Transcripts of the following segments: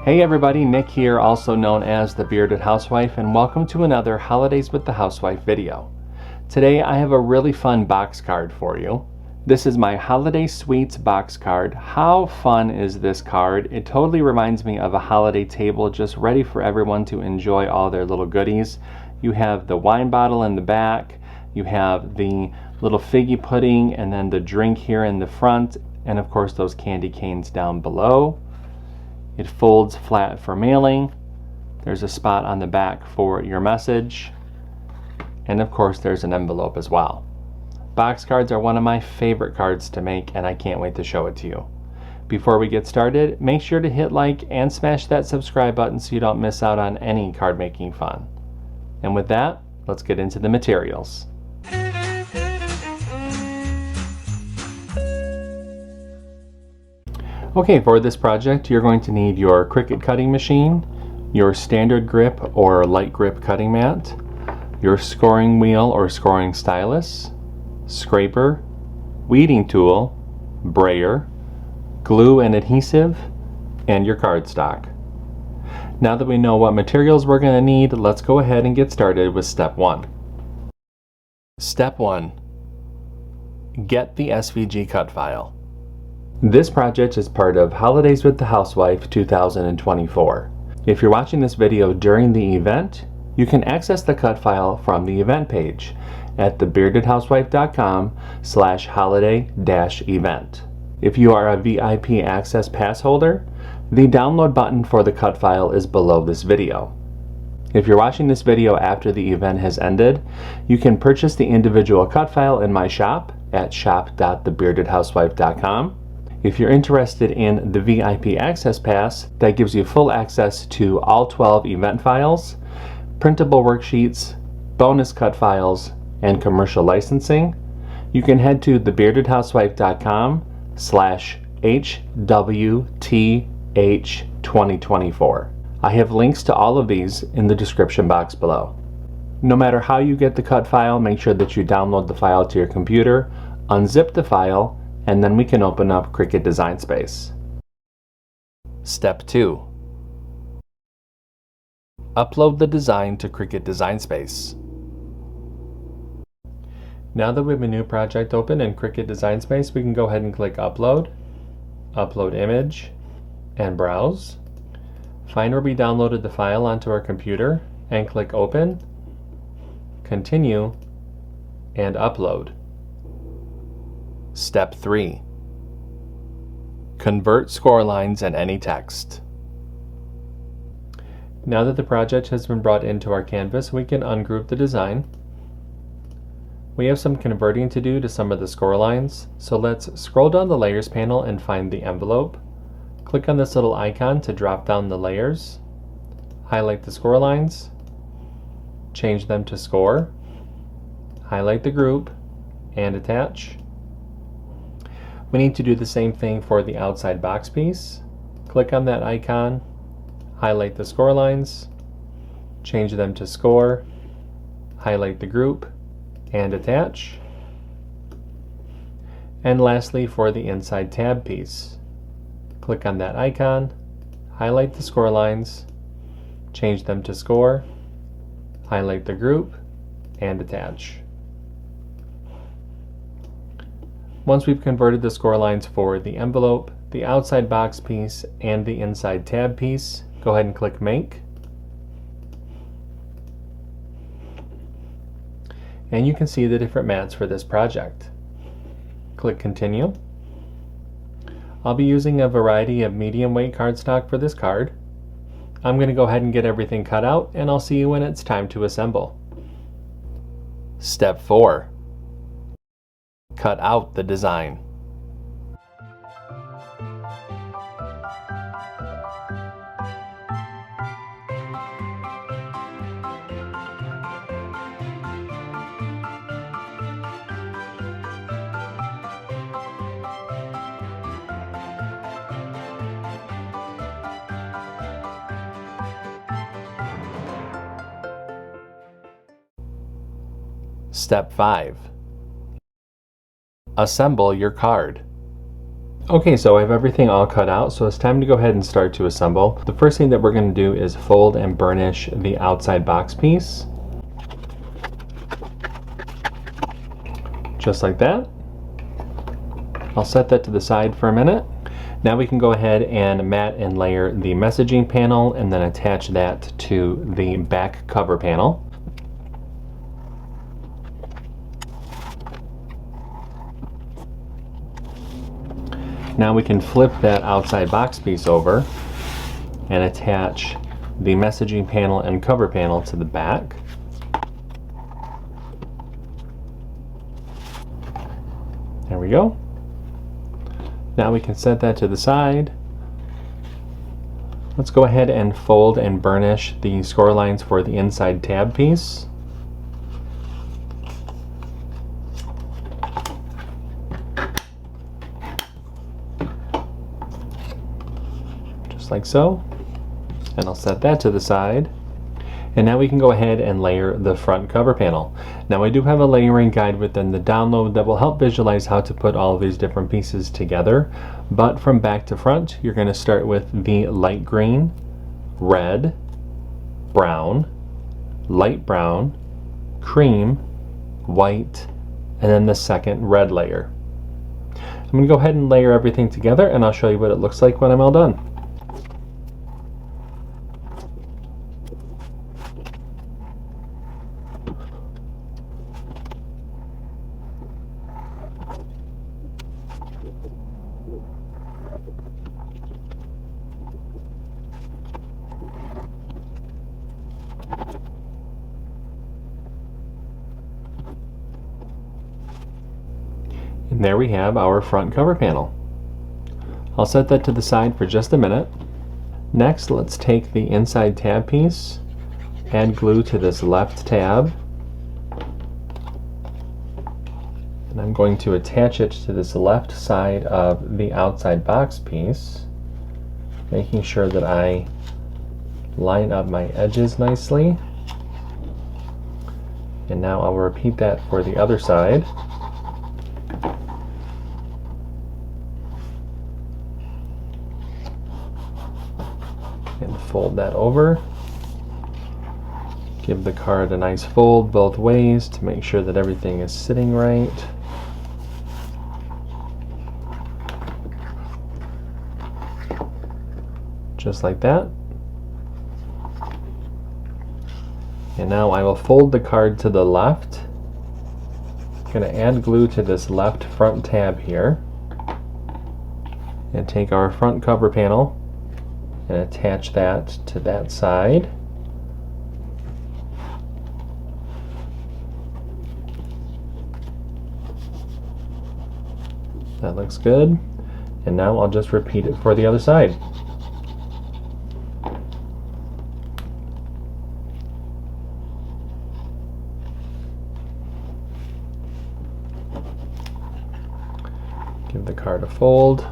Hey everybody, Nick here, also known as the Bearded Housewife, and welcome to another Holidays with the Housewife video. Today I have a really fun box card for you. This is my Holiday Sweets box card. How fun is this card? It totally reminds me of a holiday table just ready for everyone to enjoy all their little goodies. You have the wine bottle in the back, you have the little figgy pudding, and then the drink here in the front, and of course those candy canes down below. It folds flat for mailing. There's a spot on the back for your message. And of course there's an envelope as well. Box cards are one of my favorite cards to make, and I can't wait to show it to you. Before we get started, make sure to hit like and smash that subscribe button so you don't miss out on any card making fun. And with that, let's get into the materials. Okay, for this project you're going to need your CRICUT cutting machine, your standard grip or light grip cutting mat, your scoring wheel or scoring stylus, scraper, weeding tool, brayer, glue and adhesive, and your cardstock. Now that we know what materials we're going to need, let's go ahead and get started with step 1. Step 1. Get the SVG cut file. This project is part of Holidays with the Housewife 2024. If you're watching this video during the event, you can access the cut file from the event page at thebeardedhousewife.com/holiday-event. If you are a VIP access pass holder, the download button for the cut file is below this video. If you're watching this video after the event has ended, you can purchase the individual cut file in my shop at shop.thebeardedhousewife.com. If you're interested in the VIP Access Pass, that gives you full access to all 12 event files, printable worksheets, bonus cut files, and commercial licensing, you can head to thebeardedhousewife.com/HWTH2024. I have links to all of these in the description box below. No matter how you get the cut file, make sure that you download the file to your computer, unzip the file, and then we can open up CRICUT Design Space. Step 2. Upload the design to CRICUT Design Space. Now that we have a new project open in CRICUT Design Space, we can go ahead and click Upload, Upload Image, and Browse. Find where we downloaded the file onto our computer, and click Open, Continue, and Upload. Step 3. Convert score lines and any text. Now that the project has been brought into our canvas, we can ungroup the design. We have some converting to do to some of the score lines, so let's scroll down the Layers panel and find the envelope. Click on this little icon to drop down the layers. Highlight the score lines, change them to score, highlight the group, and attach. We need to do the same thing for the outside box piece. Click on that icon, highlight the score lines, change them to score, highlight the group, and attach. And lastly, for the inside tab piece, click on that icon, highlight the score lines, change them to score, highlight the group, and attach. Once we've converted the score lines for the envelope, the outside box piece, and the inside tab piece, go ahead and click Make. And you can see the different mats for this project. Click Continue. I'll be using a variety of medium weight cardstock for this card. I'm going to go ahead and get everything cut out, and I'll see you when it's time to assemble. Step 4. Cut out the design. Step 5. Assemble your card. Okay, so I have everything all cut out, so it's time to go ahead and start to assemble. The first thing that we're going to do is fold and burnish the outside box piece. Just like that. I'll set that to the side for a minute. Now we can go ahead and mat and layer the messaging panel and then attach that to the back cover panel. Now we can flip that outside box piece over and attach the messaging panel and cover panel to the back. There we go. Now we can set that to the side. Let's go ahead and fold and burnish the score lines for the inside tab piece. Just like so. And I'll set that to the side. And now we can go ahead and layer the front cover panel. Now I do have a layering guide within the download that will help visualize how to put all of these different pieces together. But from back to front, you're going to start with the light green, red, brown, light brown, cream, white, and then the second red layer. I'm going to go ahead and layer everything together and I'll show you what it looks like when I'm all done. And there we have our front cover panel. I'll set that to the side for just a minute. Next, let's take the inside tab piece, add glue to this left tab, and I'm going to attach it to this left side of the outside box piece, making sure that I line up my edges nicely. And now I'll repeat that for the other side. And fold that over. Give the card a nice fold both ways to make sure that everything is sitting right. Just like that. And now I will fold the card to the left. I'm going to add glue to this left front tab here. And take our front cover panel and attach that to that side. That looks good. And now I'll just repeat it for the other side. Give the card a fold.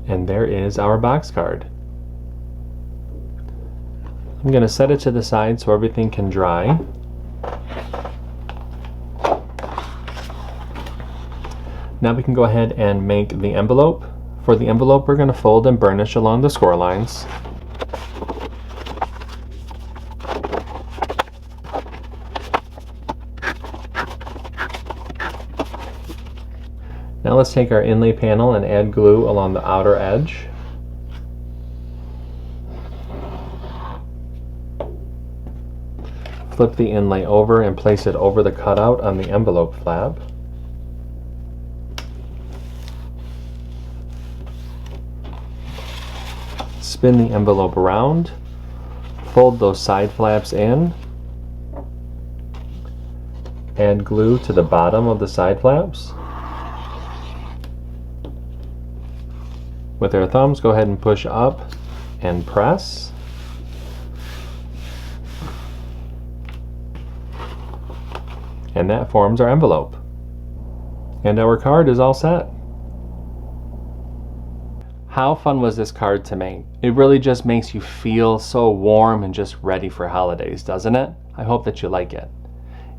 And there is our box card. I'm going to set it to the side so everything can dry. Now we can go ahead and make the envelope. For the envelope, we're going to fold and burnish along the score lines. Now let's take our inlay panel and add glue along the outer edge. Flip the inlay over and place it over the cutout on the envelope flap. Spin the envelope around, fold those side flaps in, add glue to the bottom of the side flaps. With our thumbs, go ahead and push up and press. And that forms our envelope. And our card is all set. How fun was this card to make? It really just makes you feel so warm and just ready for holidays, doesn't it? I hope that you like it.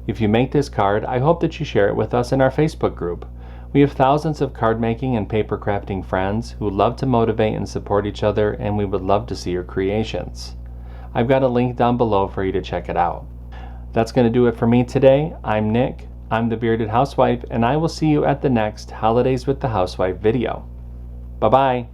If you make this card, I hope that you share it with us in our Facebook group. We have thousands of card making and paper crafting friends who love to motivate and support each other, and we would love to see your creations. I've got a link down below for you to check it out. That's going to do it for me today. I'm Nick. I'm the Bearded Housewife, and I will see you at the next Holidays with the Housewife video. Bye-bye.